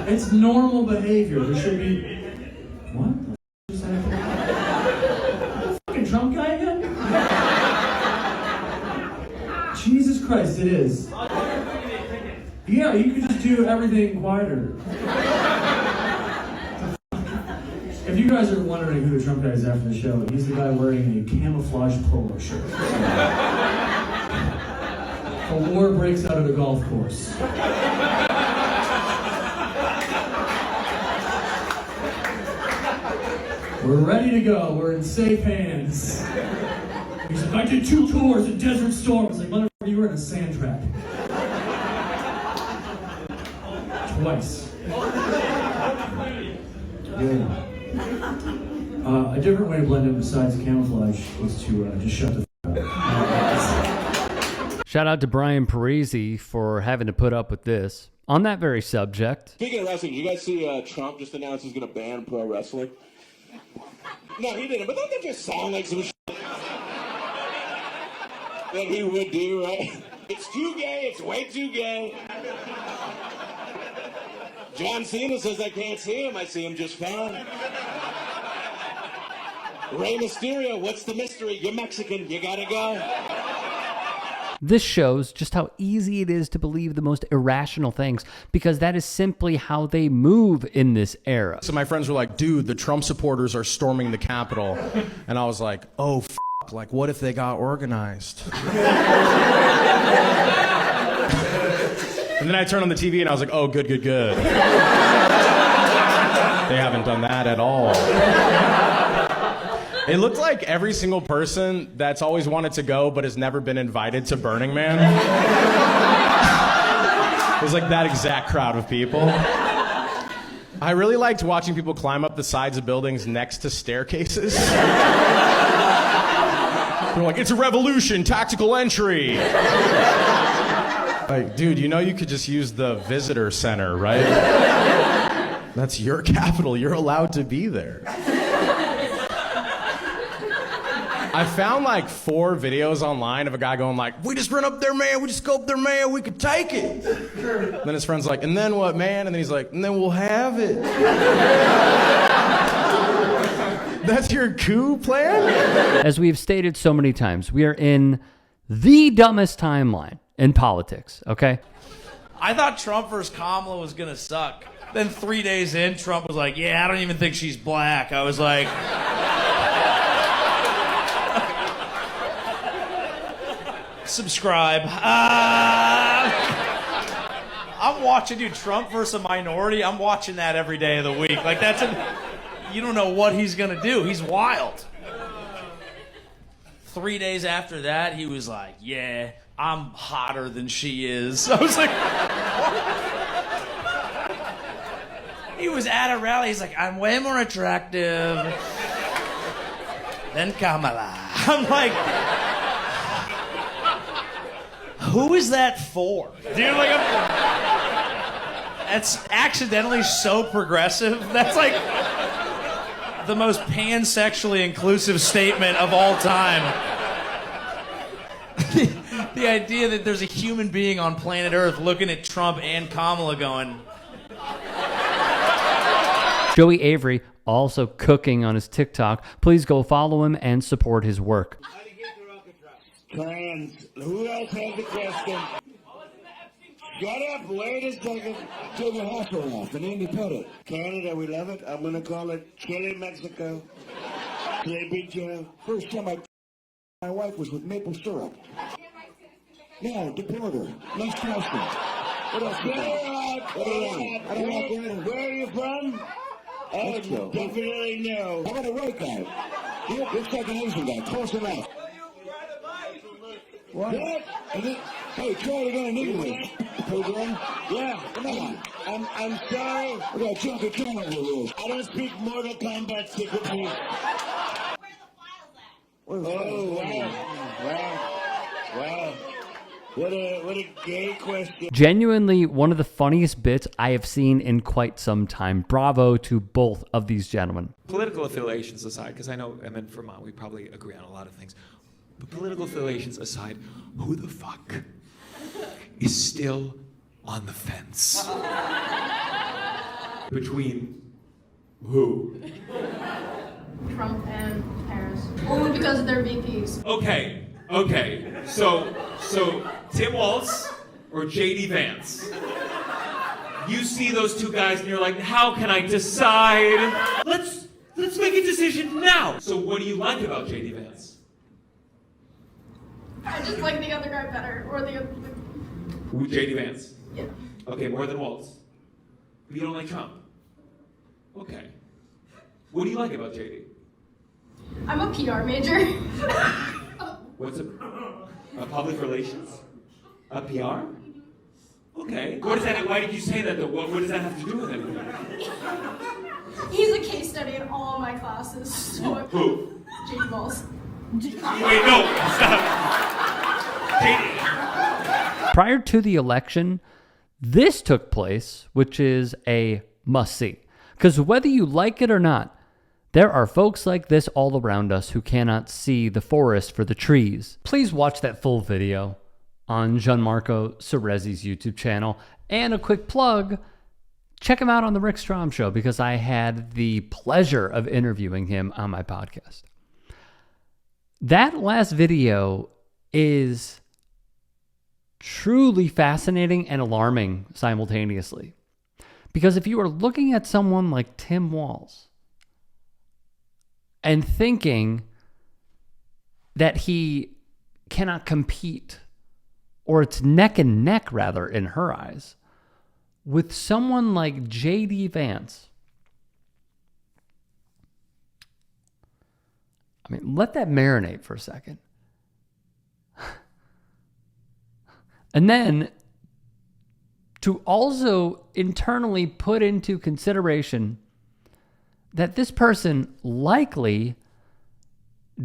It's normal behavior. There should be... What the f*** just happened? Fucking Trump guy again? Jesus Christ, it is. Yeah, you could just do everything quieter. If you guys are wondering who the Trump guy is after the show, he's the guy wearing a camouflage polo shirt. A war breaks out at a golf course. We're ready to go. We're in safe hands. He's like, I did 2 tours in Desert Storm. It's like, motherfucker, you were in a sand trap. Twice. Yeah. A different way to blend in besides camouflage is to just shut the f*** up. Shout out to Brian Parisi for having to put up with this. On that very subject. Speaking of wrestling, did you guys see Trump just announced he's going to ban pro wrestling? No, he didn't, but don't that just sound like some shit that he would do, right? It's too gay, it's way too gay. John Cena says I can't see him, I see him just fine. Rey Mysterio, what's the mystery? You're Mexican, you gotta go. This shows just how easy it is to believe the most irrational things, because that is simply how they move in this era. So my friends were like, dude, the Trump supporters are storming the Capitol. And I was like, oh, f***, like, what if they got organized? And then I turned on the TV and I was like, oh, good, good, good. They haven't done that at all. It looked like every single person that's always wanted to go but has never been invited to Burning Man. It was like that exact crowd of people. I really liked watching people climb up the sides of buildings next to staircases. They're like, it's a revolution, tactical entry. Like, dude, you know you could just use the visitor center, right? That's your capital. You're allowed to be there. I found like 4 videos online of a guy going like, we just run up there, man. We just go up there, man. We could take it. And then his friend's like, and then what, man? And then he's like, and then we'll have it. That's your coup plan? As we've stated so many times, we are in the dumbest timeline in politics, okay? I thought Trump versus Kamala was gonna suck. Then 3 days in, Trump was like, yeah, I don't even think she's black. I was like... Subscribe. I'm watching, dude, Trump versus a minority. I'm watching that every day of the week. Like, you don't know what he's gonna do. He's wild. 3 days after that, he was like, yeah, I'm hotter than she is. I was like, what? He was at a rally. He's like, I'm way more attractive than Kamala. I'm like, who is that for? Dude, like, that's accidentally so progressive. That's like the most pansexually inclusive statement of all time. The idea that there's a human being on planet Earth looking at Trump and Kamala going... Joey Avery, also cooking on his TikTok. Please go follow him and support his work. Trans. Who else has a question? Shut up, wait a second. Turn the hustle off and independent. Canada, we love it. I'm gonna call it Chile, Mexico. Chile, Joe. First time my wife was with maple syrup. No, deport her. Next question. What else? I don't know. Where are you from? Oh, definitely no. How about a white guy? Looks like an Asian guy. Close enough. What? Hey, try it again in English. Program? Yeah, come on. I'm sorry. We got Junker King over here. I don't speak Mortal Kombat secretly. Oh, wow. What a gay question. Genuinely one of the funniest bits I have seen in quite some time. Bravo to both of these gentlemen. Political affiliations aside, because I know I'm in Vermont, we probably agree on a lot of things. But political affiliations aside, who the fuck is still on the fence? Between who? Trump and Harris. Only because they're VPs. Okay. So Tim Walz or JD Vance? You see those two guys and you're like, how can I decide? Let's make a decision now. So what do you like about JD Vance? I just like the other guy better. Or the other. Who, JD Vance? Yeah. Okay, more than Walz. But you don't like Trump. Okay. What do you like about JD? I'm a PR major. What's a public relations? A PR? Okay. Why did you say that though? What does that have to do with anything? He's a case study in all of my classes. So Who? Jake Walz. Wait, no, stop. JD. Prior to the election, this took place, which is a must-see. Because whether you like it or not, there are folks like this all around us who cannot see the forest for the trees. Please watch that full video on Gianmarco Cerezzi's YouTube channel. And a quick plug, check him out on The Rick Strom Show because I had the pleasure of interviewing him on my podcast. That last video is truly fascinating and alarming simultaneously. Because if you are looking at someone like Tim Walz and thinking that he cannot compete, or it's neck and neck rather in her eyes, with someone like J.D. Vance, I mean, let that marinate for a second. And then to also internally put into consideration that this person likely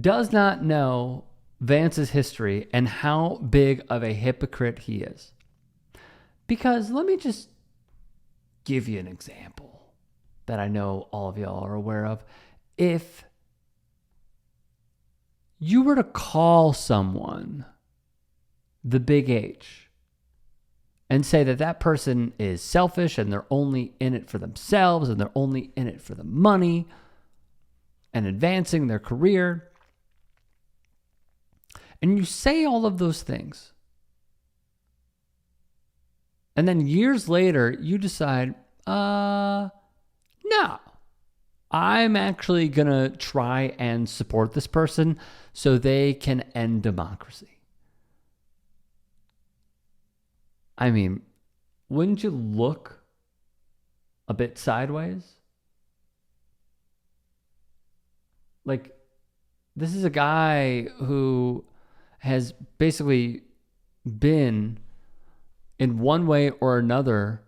does not know Vance's history and how big of a hypocrite he is. Because let me just give you an example that I know all of y'all are aware of. If you were to call someone the Big H and say that that person is selfish and they're only in it for themselves and they're only in it for the money and advancing their career, and you say all of those things, and then years later you decide, no, I'm actually going to try and support this person so they can end democracy. I mean, wouldn't you look a bit sideways? Like, this is a guy who has basically been, in one way or another,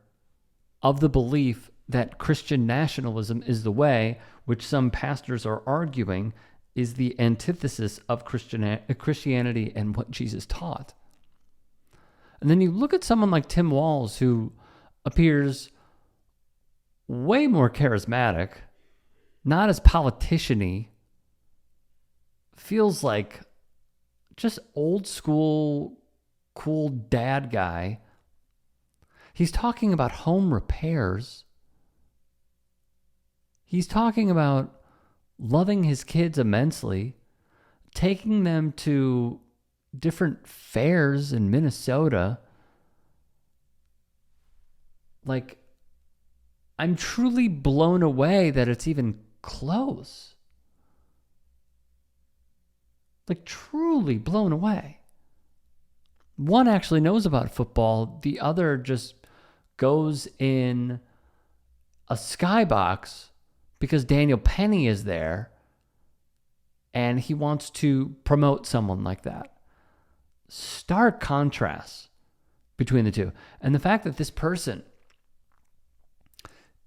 of the belief that Christian nationalism is the way, which some pastors are arguing is the antithesis of Christianity and what Jesus taught. And then you look at someone like Tim Walz, who appears way more charismatic, not as politician-y, feels like just old school, cool dad guy. He's talking about home repairs. He's talking about loving his kids immensely, taking them to different fairs in Minnesota. Like, I'm truly blown away that it's even close. Like, truly blown away. One actually knows about football. The other just goes in a skybox because Daniel Penny is there and he wants to promote someone like that. Stark contrast between the two. And the fact that this person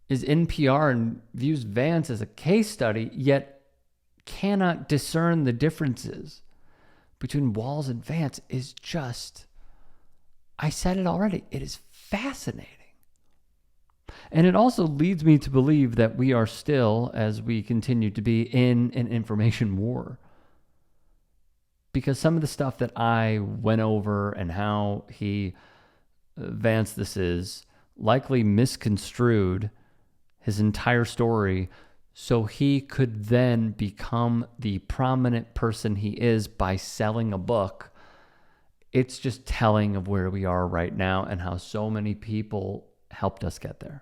is in PR and views Vance as a case study, yet cannot discern the differences between Walz and Vance is just, I said it already, it is fascinating. And it also leads me to believe that we are still, as we continue to be, in an information war. Because some of the stuff that I went over and how Vance this is likely misconstrued his entire story, so he could then become the prominent person he is by selling a book. It's just telling of where we are right now and how so many people helped us get there.